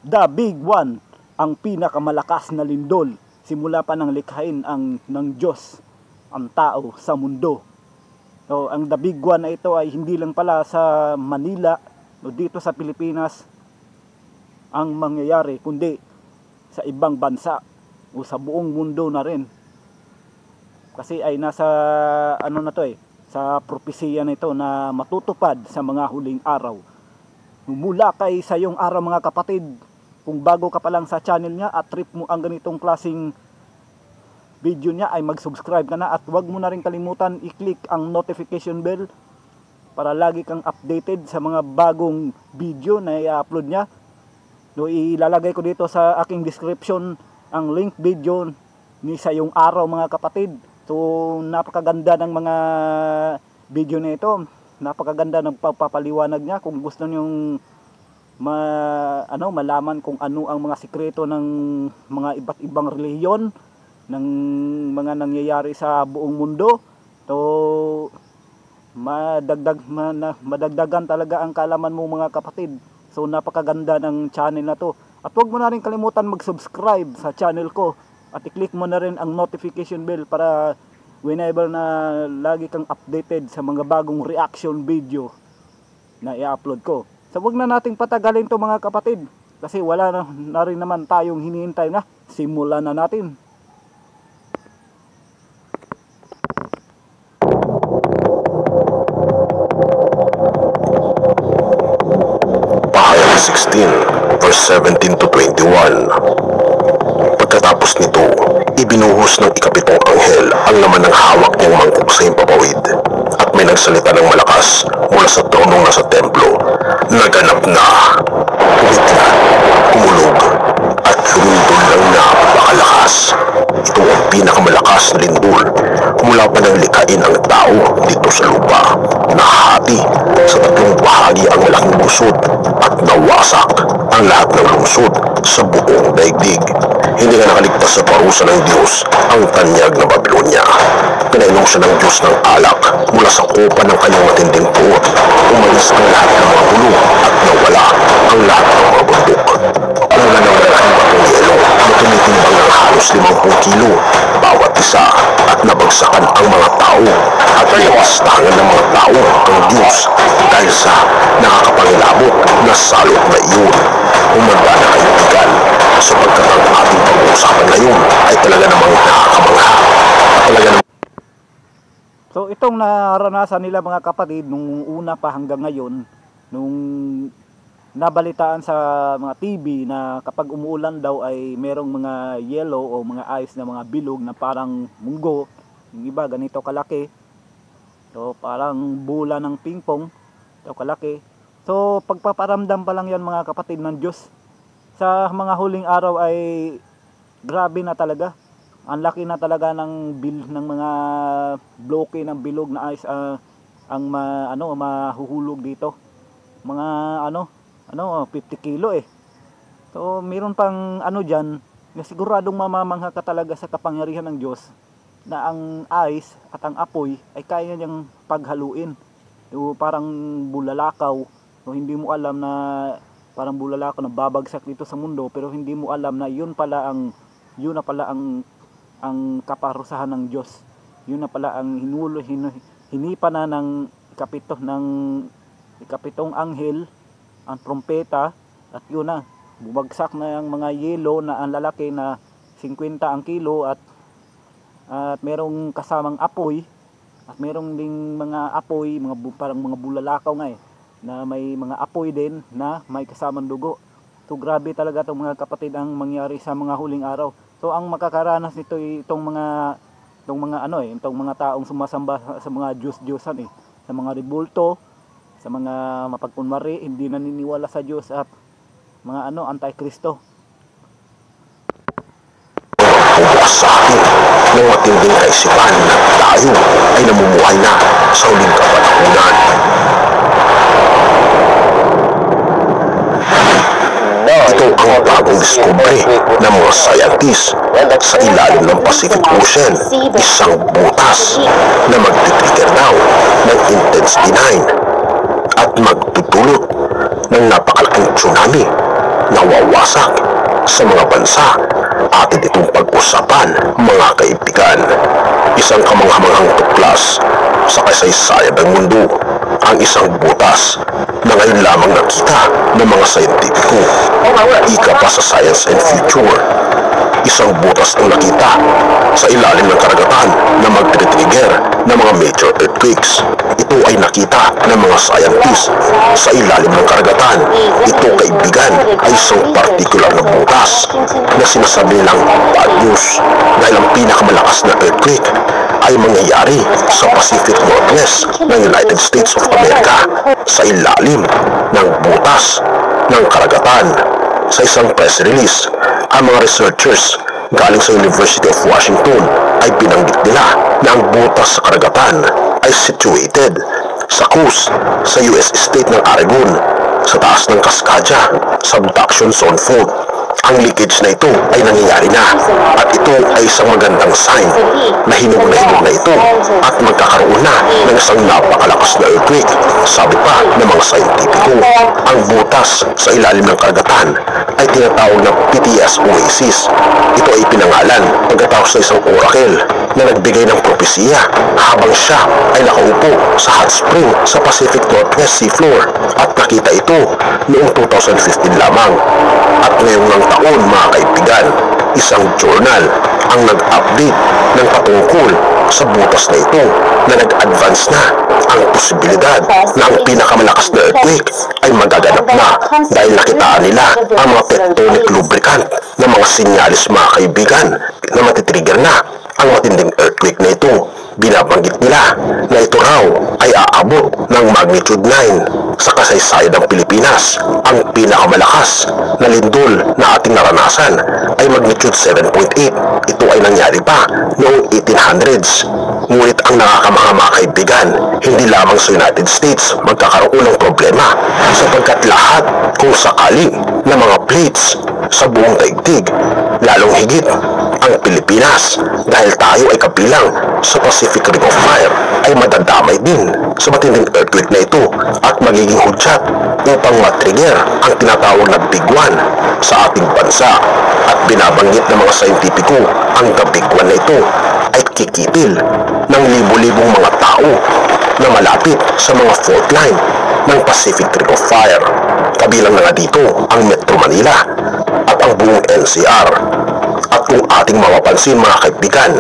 The Big One, ang pinakamalakas na lindol simula pa ng likhain ng Diyos ang tao sa mundo. So, ang The Big One na ito ay hindi lang pala sa Manila o dito sa Pilipinas ang mangyayari, kundi sa ibang bansa o sa buong mundo na rin. Kasi ay nasa sa propesiya na ito na matutupad sa mga huling araw. Mula kay sa yung araw mga kapatid, kung bago ka pa lang sa channel niya at trip mo ang ganitong klaseng video niya, ay mag-subscribe ka na at huwag mo na rin kalimutan i-click ang notification bell para lagi kang updated sa mga bagong video na i-upload niya. No, ilalagay ko dito sa aking description ang link video ni sa yung araw mga kapatid. So napakaganda ng mga video na ito, napakaganda ng pagpapaliwanag niya. Kung gusto niyong malaman kung ano ang mga sikreto ng mga iba't ibang relihiyon, ng mga nangyayari sa buong mundo, to madagdagan talaga ang kaalaman mo mga kapatid. So napakaganda ng channel na to. At huwag mo na rin kalimutan mag-subscribe sa channel ko at i-click mo na rin ang notification bell para whenever na lagi kang updated sa mga bagong reaction video na i-upload ko. So huwag na nating patagalin to mga kapatid, kasi wala na rin naman tayong hinihintay na. Simulan na natin. Pahayag 16, verse 17 to 21. Pagkatapos nito, ibinuhos ng ikapitong anghel ang laman ng hawak niyang mangkok sa himpapawid, at may nagsalita ng malakas mula sa tronong nasa templo. Naganap na, umitla, kumulog, at lumindol ng napakalakas. Ito ang pinakamalakas na lindol mula pa ng likhain ang tao dito sa lupa. Nahati sa tatlong bahagi ang malaking lungsod at nawasak ang lahat ng lungsod sa buong daigdig. Hindi na nakaligtas sa parusa ng Diyos ang tanyag ng Babilonya. Pinainom siya ng Diyos ng alak mula sa kopa ng kanyang matinding puot. Umalis ang lahat ng mga bulong at nawala ang lahat ng mga bundok. Wala ng malaking batong yelo na tumitimbang ng halos 50 kilo bawat isa, at nabagsakan ang mga tao at nawastahan ng mga tao ang Diyos dahil sa nakakapangilabot na salot na iyon. Humanda na kaibigan, sapagkat ang ating pag-uusapan ngayon ay talaga namang nakakamangha at talaga namang... So itong naranasan nila mga kapatid nung una pa hanggang ngayon, nung nabalitaan sa mga TV na kapag umuulan daw ay merong mga yellow o mga ice na mga bilog na parang munggo, yung iba ganito kalaki, so parang bola ng pingpong, ito kalaki. So pagpaparamdam pa lang yan mga kapatid ng Diyos. Sa mga huling araw ay grabe na talaga. Ang laki na talaga ng mga bloke ng bilog na ice ang mahuhulog dito. Mga 50 kilo eh. So mayroon pang diyan na siguradong mamamangha ka talaga sa kapangyarihan ng Diyos na ang ice at ang apoy ay kaya niyang paghaluin. So, parang bulalakaw. So, hindi mo alam na parang bulalakaw na babagsak dito sa mundo, pero hindi mo alam na yun na pala ang kaparusahan ng Diyos. Yun na pala ang hinipa na ng ikapitong anghel ang trompeta, at yun na bumagsak na yung mga yelo na ang lalaki na 50 ang kilo, at merong kasamang apoy, at merong ding mga apoy, parang mga bulalakaw nga na may mga apoy din na may kasamang dugo. So grabe talaga itong mga kapatid ang mangyari sa mga huling araw. So ang makakaranas nito itong mga taong sumasamba sa mga Diyos-Diyosan sa mga rebulto, sa mga mapagkunwari, hindi naniniwala sa Diyos, at mga anti-Kristo. Bukas sa atin ng matinding kaisipan na tayo ay namumuhay na sa huling kapanahunan. Ito ang bagong diskubre ng mga scientists sa ilalim ng Pacific Ocean, isang butas na magtitrigger daw ng intense D9 at magtutulot ng napakalaking tsunami nawawasak sa mga bansa. Atin itong pag-usapan, mga kaibigan. Isang kamanghamanghang tuklas sa kasaysayan ng mundo, ang isang butas na ngayon lamang nakita ng mga scientifico. Ika pa sa Science and Future. Isang butas ang nakita sa ilalim ng karagatan na magtre-trigger ng mga major earthquakes. Ito ay nakita ng mga scientists sa ilalim ng karagatan. Ito, kaibigan, ay isang particular na butas na sinasabi nilang bad news dahil ang pinakamalakas na earthquake ay mangyayari sa Pacific Northwest ng United States of America sa ilalim ng butas ng karagatan. Sa isang press release, ang mga researchers galing sa University of Washington ay binanggit nila na ang butas sa karagatan ay situated sa coast sa US state ng Oregon sa taas ng Cascadia Subduction Zone Fault. Ang leakage na ito ay nangyayari na at ito ay isang magandang sign na hinog na ito at magkakaroon na ng isang napakalakas na earthquake. Sabi pa ng mga scientifico, ang butas sa ilalim ng karagatan ay tinatawag na PTS Oasis. Ito ay pinangalan pagkatapos ng isang oracle na nagbigay ng propesiya habang siya ay nakaupo sa hot spring sa Pacific Northwest Seafloor at nakita ito noong 2015 lamang. At ngayong ng taon, mga kaibigan, isang journal ang nag-update ng patungkol sa butas na ito na nag-advance na ang posibilidad na ang pinakamalakas na earthquake ay magaganap na dahil nakitaan nila ang mga tectonic lubricant na mga sinyalis, mga kaibigan, na matitrigger na ang matinding earthquake na ito. Binabanggit nila na ito raw ay aabot ng magnitude 9 sa kasaysayan ng Pilipinas. Ang pinakamalakas na lindol na ating naranasan ay magnitude 7.8. Ito ay nangyari pa noong 1800s. Ngunit ang nakakamangha, mga kaibigan, hindi lamang sa United States magkakaroon ng problema sapagkat lahat kung sakali na mga plates sa buong daigdig, lalong higit ang Pilipinas dahil tayo ay kabilang sa Pacific Ring of Fire, ay madadamay din sa matinding earthquake na ito at magiging hudyat upang matrigger ang tinatawag na Big One sa ating bansa. At binabanggit ng mga scientifico, ang The Big One na ito ay kikitil ng libo-libong mga tao na malapit sa mga fault line ng Pacific Ring of Fire. Kabilang na nga dito ang Metro Manila at ang buong NCR. At kung ating mapapansin, mga kaibigan,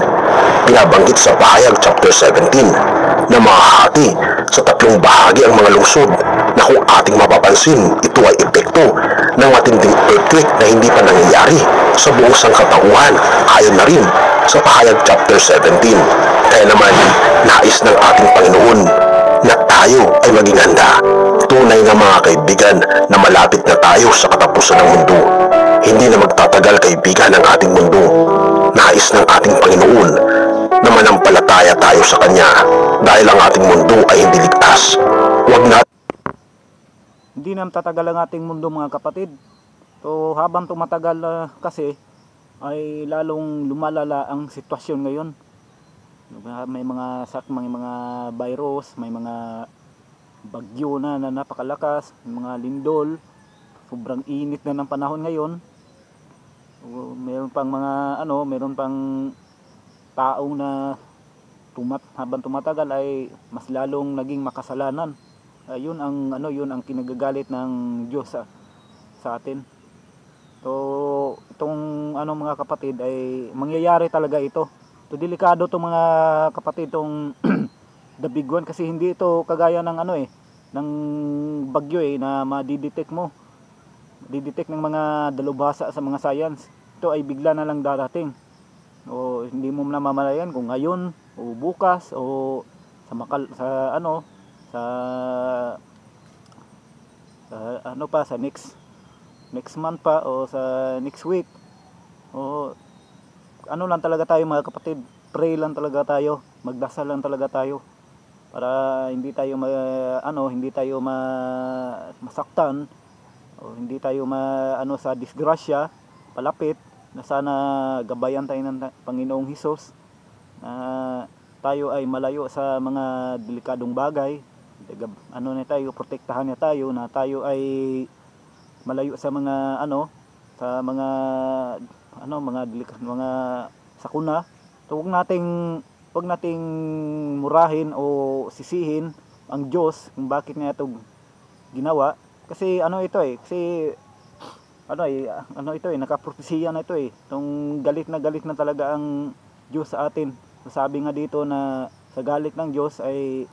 binabanggit sa Pahayag Chapter 17 na mahahati sa tatlong bahagi ang mga lungsod na kung ating mapapansin, ito ay epekto ng matinding earthquake na hindi pa nangyayari sa buong sangkatauhan ayon na rin sa Pahayag Chapter 17. Kaya naman, nais ng ating Panginoon na tayo ay maging handa. Tunay nga, mga kaibigan, na malapit na tayo sa katapusan ng mundo. Hindi na magtatagal, kaibigan, ang ating mundo. Nais ng ating Panginoon na manampalataya tayo sa Kanya dahil ang ating mundo ay hindi ligtas. Huwag na Hindi na tatagal ang ating mundo, mga kapatid. So habang tumatagal kasi ay lalong lumalala ang sitwasyon ngayon. May mga virus, may mga bagyo na napakalakas, may mga lindol, sobrang init na ng panahon ngayon. Meron pang meron pang taong na habang tumatagal ay mas lalong naging makasalanan. Yun ang kinagagalit ng Diyos sa atin. So itong mga kapatid ay mangyayari talaga ito. So delikado itong mga kapatid, itong The Big One, kasi hindi ito kagaya ng ng bagyo na madidetect mo. Didetect ng mga dalubhasa sa mga science. Ito ay bigla na lang darating. O hindi mo namamalayan kung ngayon o bukas o sa next month pa o sa next week. O lang talaga tayo, mga kapatid, pray lang talaga tayo, magdasal lang talaga tayo para hindi tayo masaktan o hindi tayo sa disgrasya palapit, na sana gabayan tayo ng Panginoong Hesus na tayo ay malayo sa mga delikadong bagay. Protektahan niya tayo, na tayo ay malayo sa mga sa mga mga sakuna. So wag nating murahin o sisihin ang Diyos kung bakit niya ito ginawa, kasi nakapropesiya na ito Itong galit na talaga ang Diyos sa atin. Sabi nga dito na sa galit ng Diyos ay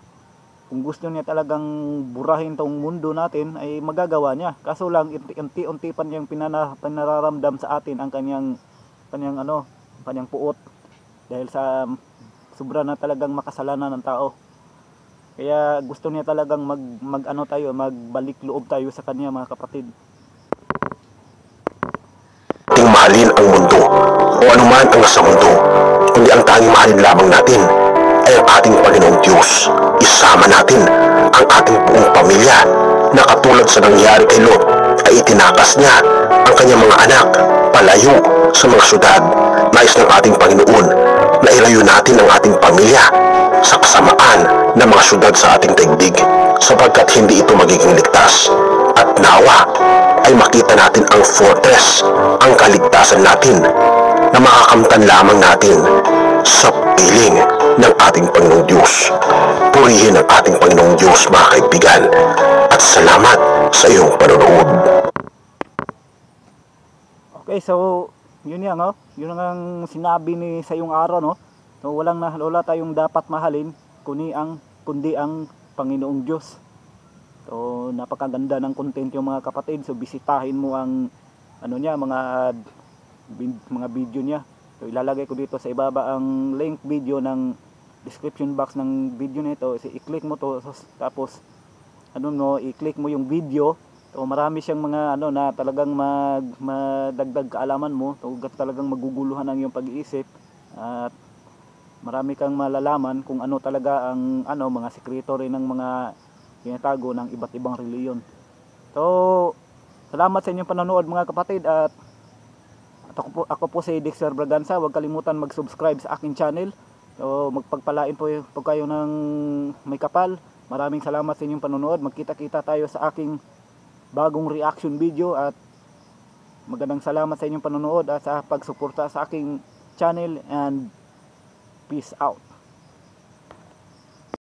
kung gusto niya talagang burahin tong mundo natin ay magagawa niya. Kaso lang unti-unti pa niyang pinararamdam sa atin ang kanyang puot dahil sa sobra na talagang makasalanan ng tao. Kaya gusto niya talagang magbalik loob tayo sa kanya, mga kapatid. Ating mahalin ang mundo o anuman ang nasa mundo, kundi ang tanging mahalin lamang natin ay ang ating Panginoong Diyos. Isama natin ang ating buong pamilya na katulad sa nangyari kay Lot ay itinakas niya ang kanyang mga anak palayo sa mga syudad. Nais ng ating Panginoon na ilayo natin ang ating pamilya sa kasamaan ng mga syudad sa ating daigdig, sapagkat hindi ito magiging ligtas. At nawa ay makita natin ang fortress, ang kaligtasan natin na makakamtan lamang natin sa piling ng ating Panginoong Diyos. Purihin ang ating Panginoong Diyos, mga kaibigan, at salamat sa iyong panonood. Okay, so yun ang sinabi ni sa iyong araw, no? So wala tayong dapat mahalin kundi ang Panginoong Diyos. So napakaganda ng content yung mga kapatid. So bisitahin mo ang mga video niya. So ilalagay ko dito sa ibaba ang link video ng description box ng video nito. So i-click mo to, tapos i-click mo yung video. So marami siyang mga na talagang madagdag kaalaman mo. So talagang maguguluhan ang iyong pag-iisip at marami kang malalaman kung ano talaga ang mga sekreto rin ng mga tinatago ng iba't ibang reliyon. So salamat sa inyong panonood, mga kapatid, at ako po si Dexter Braganza. Huwag kalimutan mag-subscribe sa aking channel. So magpagpalain po kayo ng may kapal. Maraming salamat sa inyong panonood. Magkita-kita tayo sa aking bagong reaction video, at magandang salamat sa inyong panonood at sa pagsuporta sa aking channel, and peace out.